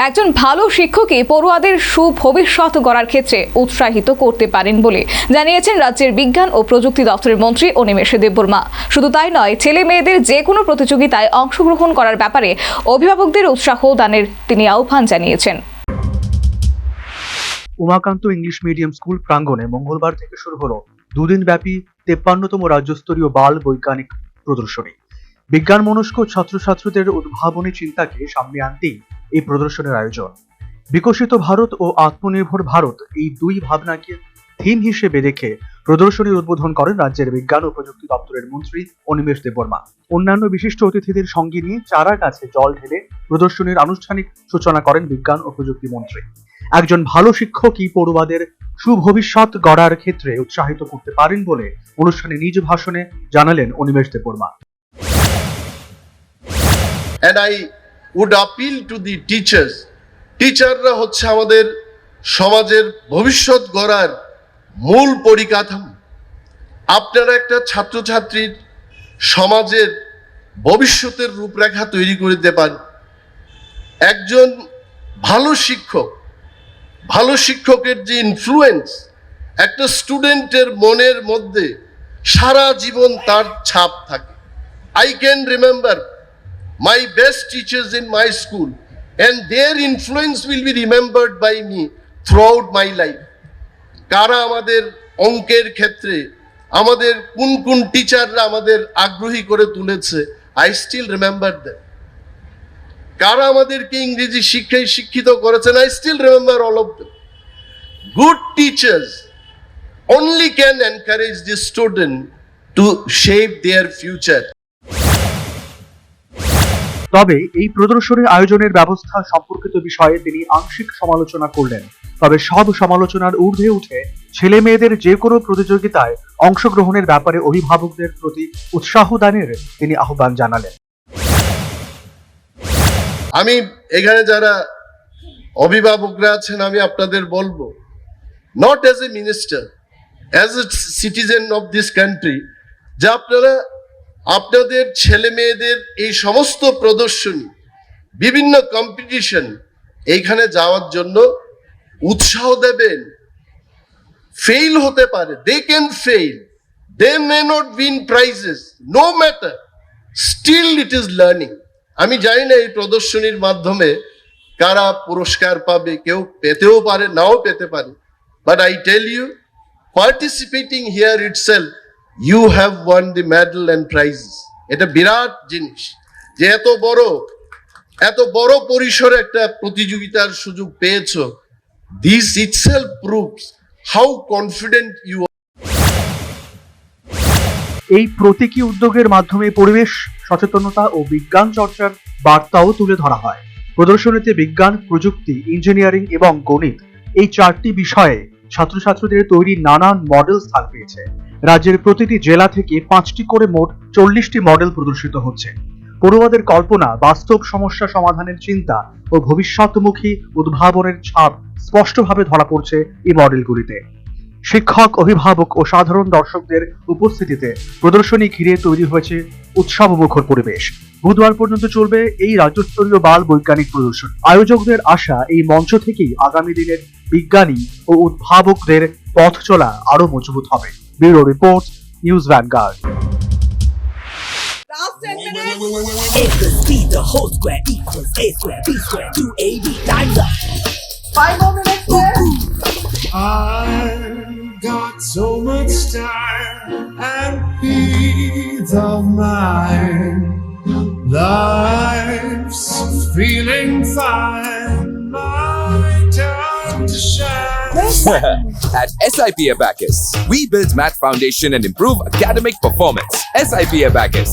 একজন ভালো শিক্ষকই পড়ুয়াদের সুভবিষ্যৎ গড়ার ক্ষেত্রে উৎসাহিত করতে পারেন বলে জানিয়েছেন রাজ্যের বিজ্ঞান ও প্রযুক্তি দপ্তরের মন্ত্রী অনিমেষ দেববর্মা। শুধু তাই নয়, ছেলে মেয়েদের যে কোনো প্রতিযোগিতায় অংশগ্রহণ করার ব্যাপারে অভিভাবকদের উৎসাহ দানের তিনি আহ্বান জানিয়েছেন। উমাকান্ত ইংলিশ মিডিয়াম স্কুল প্রাঙ্গণে মঙ্গলবার থেকে শুরু হলো দুদিনব্যাপী 53তম রাজ্যস্তরীয় বাল বৈজ্ঞানিক প্রদর্শনী। বিজ্ঞান মনস্ক ছাত্রছাত্রীদের উদ্ভাবনী চিন্তাকে সামনে আনতেই এই প্রদর্শনীর আয়োজন। বিকশিত ভারত ও আত্মনির্ভর ভারত এই দুই ভাবনাকে থিম হিসেবে রেখে প্রদর্শনীর উদ্বোধন করেন রাজ্যের বিজ্ঞান ও প্রযুক্তি দপ্তরের মন্ত্রী অনিমেষ দেববর্মা। অন্যান্য বিশিষ্ট অতিথিদের সঙ্গে নিয়ে চারা গাছে জল ঢেলে প্রদর্শনীর আনুষ্ঠানিক সূচনা করেন বিজ্ঞান ও প্রযুক্তি মন্ত্রী। একজন ভালো শিক্ষকই পড়ুয়াদের সুভবিষ্যৎ গড়ার ক্ষেত্রে উৎসাহিত করতে পারেন বলে অনুষ্ঠানে নিজ ভাষণে জানালেন Animesh Debbarma. And I would appeal to the teachers. টিচাররা হচ্ছে আমাদের সমাজের ভবিষ্যৎ গড়ার মূল পরিকাঠামো। আপনারা একটা ছাত্রছাত্রীর সমাজের ভবিষ্যতের রূপরেখা তৈরি করে দিতে পারেন। একজন ভালো শিক্ষকের যে ইনফ্লুয়েন্স একটা স্টুডেন্টের মনের মধ্যে সারা জীবন তার ছাপ থাকে। I can remember my best teachers in my school, and their influence will be remembered by me throughout my life. কারা আমাদের অঙ্কের ক্ষেত্রে আমাদের কোন টিচাররা আমাদের আগ্রহী করে তুলেছে, I still remember them. কারা আমাদেরকে ইংরেজি শিক্ষায় শিক্ষিত করেছেন, I still remember all of them. Good teachers only can encourage the student to shape their future. তবে এই প্রদর্শনীর আয়োজনের ব্যবস্থা সম্পর্কিত বিষয়ে তিনি আংশিক সমালোচনা করলেন। তবে সব সমালোচনার ঊর্ধ্বে উঠে ছেলে মেয়েদের যে কোনো প্রতিযোগিতায় অংশগ্রহণের ব্যাপারে অভিভাবকদের প্রতি উৎসাহ দানের তিনি আহ্বান জানালেন। আমি এখানে যারা অভিভাবকরা আছেন, আমি আপনাদের বলবো, not as a minister, as a citizen of this country, যে আপনারা আপনাদের ছেলে মেয়েদের এই সমস্ত প্রদর্শনী, বিভিন্ন কম্পিটিশন এইখানে যাওয়ার জন্য উৎসাহ দেবেন। ফেইল হতে পারে, they can fail, they may not win prizes, no matter, still it is learning. আমি জানি না এই প্রদর্শনীর মাধ্যমে কারা পুরস্কার পাবে, কেউ পেতেও পারে, নাও পেতে পারে, but I tell you, participating here itself you have won the medal and prizes. এটা বিরাট জিনিস যে এত বড় পরিসরে একটা প্রতিযোগিতার সুযোগ পেয়েছো। This itself proves how confident you are. এই প্রতীকী উদ্যোগের মাধ্যমে পরিবেশ সচেতনতা ও বিজ্ঞান চর্চার বার্তাও তুলে ধরা হয়। প্রদর্শনীতে বিজ্ঞান, প্রযুক্তি, ইঞ্জিনিয়ারিং এবং গণিত এই চারটি বিষয়ে ছাত্রছাত্রীদের তৈরি নানান মডেল স্থান পেয়েছে। রাজ্যের প্রতিটি জেলা থেকে 5টি করে মোট 40টি মডেল প্রদর্শিত হচ্ছে। পড়ুয়াদের কল্পনা, বাস্তব সমস্যা সমাধানের চিন্তা ও ভবিষ্যৎমুখী উদ্ভাবনের ছাপ স্পষ্টভাবে ধরা পড়ছে এই মডেলগুলিতে। শিক্ষক, অভিভাবক ও সাধারণ দর্শকদের উপস্থিতিতে প্রদর্শনী ঘিরে তৈরি হয়েছে উৎসবমুখর পরিবেশ। বুধবার পর্যন্ত চলবে এই রাজ্যস্তরীয় বাল বৈজ্ঞানিক প্রদর্শনী। আয়োজকদের আশা, এই মঞ্চ থেকেই আগামী দিনের বিজ্ঞানী ও উদ্ভাবকদের পথ চলা আরো মজবুত হবে। Bureau report, news vanguard. If the speed, the whole square equals a square, b square, 2ab, times up. 5 more minutes there. I've got so much time and peace of mind. Life's feeling fine. My time to shine. At SIP Abacus, we build math foundation and improve academic performance. SIP Abacus,